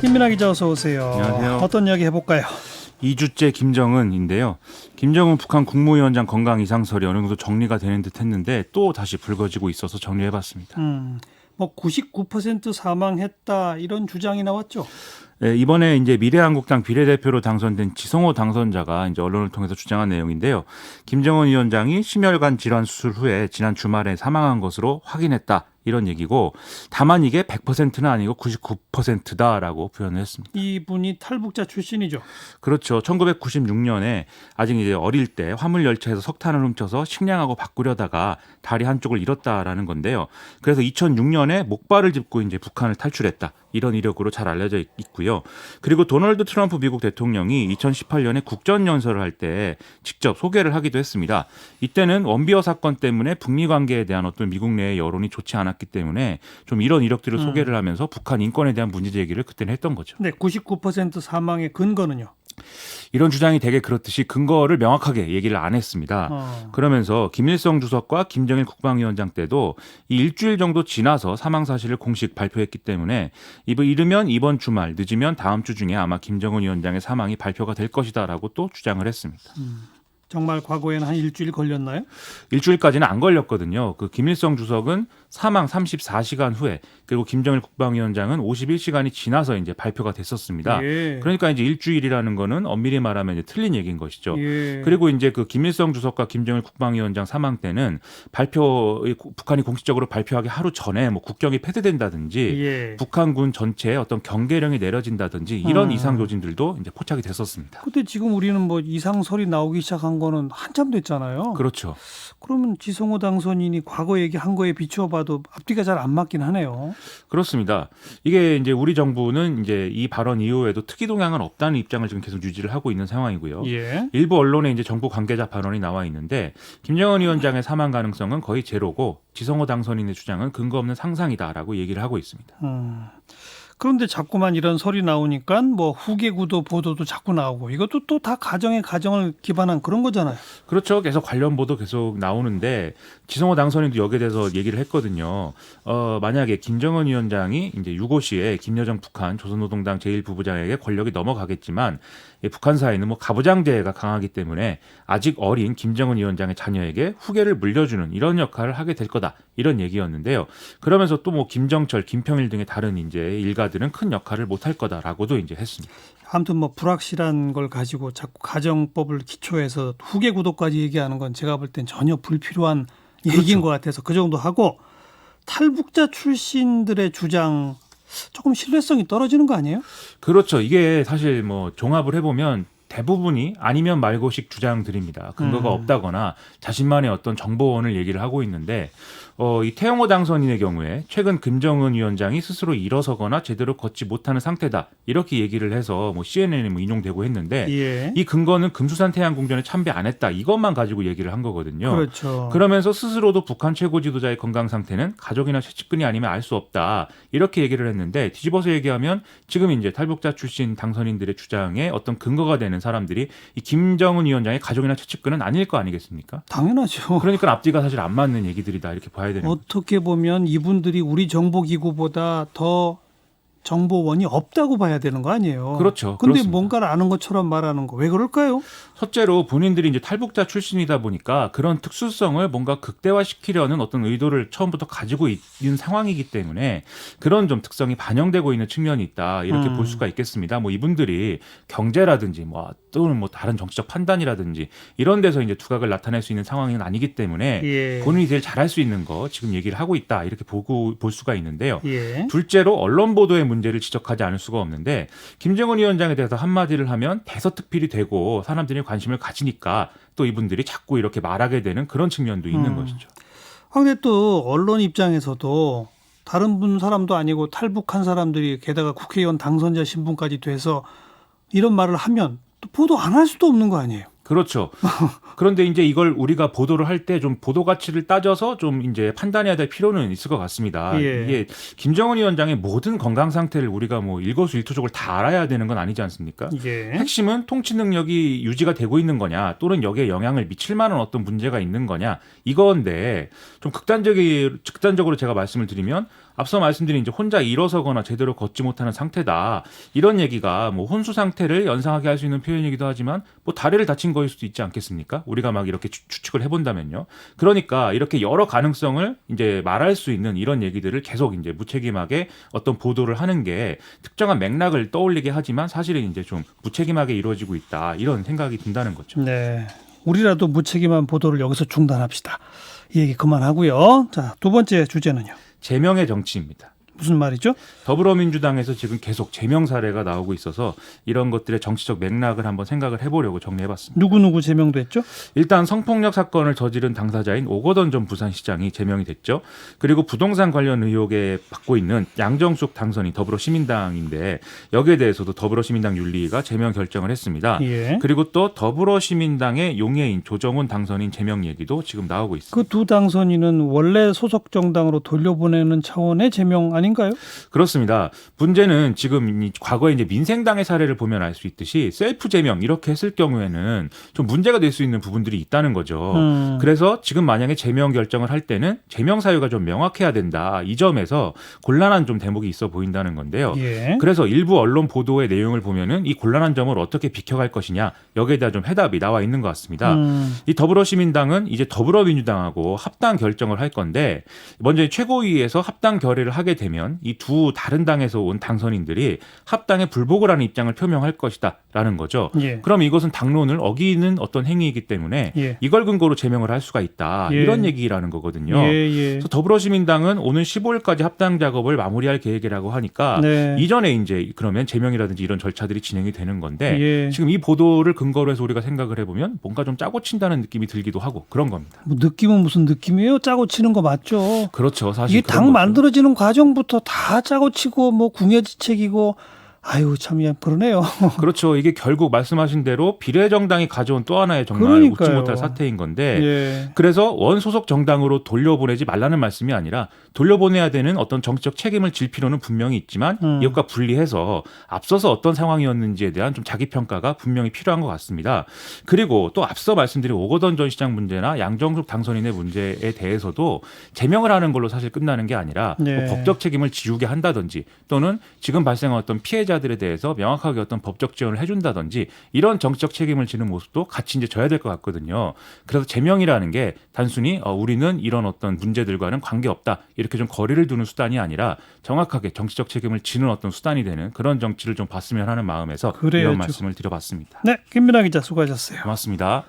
김민하 기자 어서 오세요. 안녕하세요. 어떤 이야기 해볼까요? 2주째 김정은인데요. 김정은 북한 국무위원장 건강 이상설이 어느 정도 정리가 되는 듯 했는데 또 다시 불거지고 있어서 정리해봤습니다. 뭐 99% 사망했다 이런 주장이 나왔죠. 네, 이번에 이제 미래한국당 비례대표로 당선된 지성호 당선자가 이제 언론을 통해서 주장한 내용인데요. 김정은 위원장이 심혈관 질환 수술 후에 지난 주말에 사망한 것으로 확인했다. 이런 얘기고 다만 이게 100%는 아니고 99%다라고 표현을 했습니다. 이분이 탈북자 출신이죠. 그렇죠. 1996년에 아직 이제 어릴 때 화물 열차에서 석탄을 훔쳐서 식량하고 바꾸려다가 다리 한쪽을 잃었다라는 건데요. 그래서 2006년에 목발을 짚고 이제 북한을 탈출했다. 이런 이력으로 잘 알려져 있고요. 그리고 도널드 트럼프 미국 대통령이 2018년에 국전연설을 할 때 직접 소개를 하기도 했습니다. 이때는 원비어 사건 때문에 북미 관계에 대한 어떤 미국 내의 여론이 좋지 않았기 때문에 좀 이런 이력들을 소개를 하면서 북한 인권에 대한 문제 제기를 그때는 했던 거죠. 네, 99% 사망의 근거는요. 이런 주장이 되게 그렇듯이 근거를 명확하게 얘기를 안 했습니다. 그러면서 김일성 주석과 김정일 국방위원장 때도 이 일주일 정도 지나서 사망 사실을 공식 발표했기 때문에 이르면 이번 주말 늦으면 다음 주 중에 아마 김정은 위원장의 사망이 발표가 될 것이다라고 또 주장을 했습니다. 정말 과거에는 한 일주일 걸렸나요? 일주일까지는 안 걸렸거든요. 그 김일성 주석은 사망 34시간 후에 그리고 김정일 국방위원장은 51시간이 지나서 이제 발표가 됐었습니다. 예. 그러니까 이제 일주일이라는 거는 엄밀히 말하면 이제 틀린 얘기인 것이죠. 예. 그리고 이제 그 김일성 주석과 김정일 국방위원장 사망 때는 북한이 공식적으로 발표하기 하루 전에 뭐 국경이 폐쇄된다든지 예. 북한군 전체에 어떤 경계령이 내려진다든지 이런 이상 조짐들도 이제 포착이 됐었습니다. 근데 지금 우리는 뭐 이상설이 나오기 시작한 거는 한참 됐잖아요. 그렇죠. 그러면 지성호 당선인이 과거 얘기한 거에 비추어 봐도 앞뒤가 잘 안 맞긴 하네요. 그렇습니다. 이게 이제 우리 정부는 이제 이 발언 이후에도 특이 동향은 없다는 입장을 지금 계속 유지를 하고 있는 상황이고요. 예. 일부 언론에 이제 정부 관계자 발언이 나와 있는데 김정은 위원장의 사망 가능성은 거의 제로고 지성호 당선인의 주장은 근거 없는 상상이다라고 얘기를 하고 있습니다. 그런데 자꾸만 이런 설이 나오니까 뭐 후계 구도 보도도 자꾸 나오고 이것도 또 다 가정을 기반한 그런 거잖아요. 그렇죠. 계속 관련 보도 계속 나오는데 지성호 당선인도 여기에 대해서 얘기를 했거든요. 만약에 김정은 위원장이 이제 유고시에 김여정 북한 조선노동당 제1부부장에게 권력이 넘어가겠지만 북한 사회는 뭐 가부장제가 강하기 때문에 아직 어린 김정은 위원장의 자녀에게 후계를 물려주는 이런 역할을 하게 될 거다. 이런 얘기였는데요. 그러면서 또 뭐 김정철, 김평일 등의 다른 이제 일가들은 큰 역할을 못할 거다라고도 이제 했습니다. 아무튼 뭐 불확실한 걸 가지고 자꾸 가정법을 기초해서 후계 구도까지 얘기하는 건 제가 볼 땐 전혀 불필요한 얘기인 것 같아서 그 정도 하고 탈북자 출신들의 주장 조금 신뢰성이 떨어지는 거 아니에요? 그렇죠. 이게 사실 뭐 종합을 해보면 대부분이 아니면 말고식 주장들입니다. 근거가 없다거나 자신만의 어떤 정보원을 얘기를 하고 있는데 이 태영호 당선인의 경우에 최근 김정은 위원장이 스스로 일어서거나 제대로 걷지 못하는 상태다 이렇게 얘기를 해서 뭐 CNN에 뭐 인용되고 했는데 예. 이 근거는 금수산 태양궁전에 참배 안 했다 이것만 가지고 얘기를 한 거거든요. 그렇죠. 그러면서 스스로도 북한 최고 지도자의 건강 상태는 가족이나 최측근이 아니면 알 수 없다 이렇게 얘기를 했는데 뒤집어서 얘기하면 지금 이제 탈북자 출신 당선인들의 주장에 어떤 근거가 되는 사람들이 이 김정은 위원장의 가족이나 최측근은 아닐 거 아니겠습니까? 당연하죠. 그러니까 앞뒤가 사실 안 맞는 얘기들이다 이렇게 봐야 되는 거죠. 어떻게 보면 이분들이 우리 정보기구보다 더 정보원이 없다고 봐야 되는 거 아니에요? 그렇죠. 근데 그렇습니다. 뭔가를 아는 것처럼 말하는 거 왜 그럴까요? 첫째로 본인들이 이제 탈북자 출신이다 보니까 그런 특수성을 뭔가 극대화시키려는 어떤 의도를 처음부터 가지고 있는 상황이기 때문에 그런 좀 특성이 반영되고 있는 측면이 있다 이렇게 볼 수가 있겠습니다. 뭐 이분들이 경제라든지 뭐 또는 뭐 다른 정치적 판단이라든지 이런 데서 이제 두각을 나타낼 수 있는 상황은 아니기 때문에 예. 본인이 제일 잘할 수 있는 거 지금 얘기를 하고 있다 이렇게 볼 수가 있는데요. 예. 둘째로 언론 보도의 문제를 지적하지 않을 수가 없는데 김정은 위원장에 대해서 한마디를 하면 대서특필이 되고 사람들이 관심을 가지니까 또 이분들이 자꾸 이렇게 말하게 되는 그런 측면도 있는 것이죠. 근데 또 언론 입장에서도 다른 사람도 아니고 탈북한 사람들이 게다가 국회의원 당선자 신분까지 돼서 이런 말을 하면 또 보도 안 할 수도 없는 거 아니에요? 그렇죠. 그런데 이제 이걸 우리가 보도를 할 때 좀 보도 가치를 따져서 좀 이제 판단해야 될 필요는 있을 것 같습니다. 예. 이게 김정은 위원장의 모든 건강 상태를 우리가 뭐 일거수일투족을 다 알아야 되는 건 아니지 않습니까? 예. 핵심은 통치 능력이 유지가 되고 있는 거냐 또는 여기에 영향을 미칠 만한 어떤 문제가 있는 거냐 이건데 좀 극단적으로 제가 말씀을 드리면 앞서 말씀드린 이제 혼자 일어서거나 제대로 걷지 못하는 상태다. 이런 얘기가 뭐 혼수 상태를 연상하게 할 수 있는 표현이기도 하지만 뭐 다리를 다친 거일 수도 있지 않겠습니까? 우리가 막 이렇게 추측을 해본다면요. 그러니까 이렇게 여러 가능성을 이제 말할 수 있는 이런 얘기들을 계속 이제 무책임하게 어떤 보도를 하는 게 특정한 맥락을 떠올리게 하지만 사실은 이제 좀 무책임하게 이루어지고 있다. 이런 생각이 든다는 거죠. 네. 우리라도 무책임한 보도를 여기서 중단합시다. 이 얘기 그만하고요. 자, 두 번째 주제는요. 제명의 정치입니다. 무슨 말이죠? 더불어민주당에서 지금 계속 제명 사례가 나오고 있어서 이런 것들의 정치적 맥락을 한번 생각을 해보려고 정리해봤습니다. 누구 제명됐죠? 일단 성폭력 사건을 저지른 당사자인 오거돈 전 부산시장이 제명이 됐죠. 그리고 부동산 관련 의혹에 받고 있는 양정숙 당선인 더불어시민당인데 여기에 대해서도 더불어시민당 윤리위가 제명 결정을 했습니다. 예. 그리고 또 더불어시민당의 용해인 조정훈 당선인 제명 얘기도 지금 나오고 있습니다. 그 두 당선인은 원래 소속 정당으로 돌려보내는 차원의 제명 아닌가요? 그렇습니다. 문제는 지금 과거에 이제 민생당의 사례를 보면 알 수 있듯이 셀프 제명 이렇게 했을 경우에는 좀 문제가 될 수 있는 부분들이 있다는 거죠. 그래서 지금 만약에 제명 결정을 할 때는 제명 사유가 좀 명확해야 된다. 이 점에서 곤란한 좀 대목이 있어 보인다는 건데요. 예. 그래서 일부 언론 보도의 내용을 보면은 이 곤란한 점을 어떻게 비켜갈 것이냐 여기에 대한 좀 해답이 나와 있는 것 같습니다. 이 더불어시민당은 이제 더불어민주당하고 합당 결정을 할 건데 먼저 최고위에서 합당 결의를 하게 되면 이 두 다른 당에서 온 당선인들이 합당에 불복을 하는 입장을 표명할 것이다라는 거죠. 예. 그럼 이것은 당론을 어기는 어떤 행위이기 때문에 예. 이걸 근거로 제명을 할 수가 있다. 예. 이런 얘기라는 거거든요. 예. 그래서 더불어시민당은 오는 15일까지 합당 작업을 마무리할 계획이라고 하니까 네. 이전에 이제 그러면 제명이라든지 이런 절차들이 진행이 되는 건데 예. 지금 이 보도를 근거로 해서 우리가 생각을 해보면 뭔가 좀 짜고 친다는 느낌이 들기도 하고 그런 겁니다. 뭐 느낌은 무슨 느낌이에요? 짜고 치는 거 맞죠? 그렇죠. 사실 이게 그런 당 거죠. 만들어지는 과정부터 다 짜고 치고 뭐 궁예지책이고 아유 참 그러네요. 그렇죠. 이게 결국 말씀하신 대로 비례정당이 가져온 또 하나의 정말 그러니까요. 웃지 못할 사태인 건데 예. 그래서 원소속 정당으로 돌려보내지 말라는 말씀이 아니라 돌려보내야 되는 어떤 정치적 책임을 질 필요는 분명히 있지만 이것과 분리해서 앞서서 어떤 상황이었는지에 대한 좀 자기평가가 분명히 필요한 것 같습니다. 그리고 또 앞서 말씀드린 오거돈 전 시장 문제나 양정숙 당선인의 문제에 대해서도 제명을 하는 걸로 사실 끝나는 게 아니라 네. 뭐 법적 책임을 지우게 한다든지 또는 지금 발생한 어떤 피해자들에 대해서 명확하게 어떤 법적 지원을 해준다든지 이런 정치적 책임을 지는 모습도 같이 이제 져야 될 것 같거든요. 그래서 제명이라는 게 단순히 우리는 이런 어떤 문제들과는 관계없다 이렇게 좀 거리를 두는 수단이 아니라 정확하게 정치적 책임을 지는 어떤 수단이 되는 그런 정치를 좀 봤으면 하는 마음에서 그래야죠. 이런 말씀을 드려봤습니다. 네, 김민아 기자 수고하셨어요. 고맙습니다.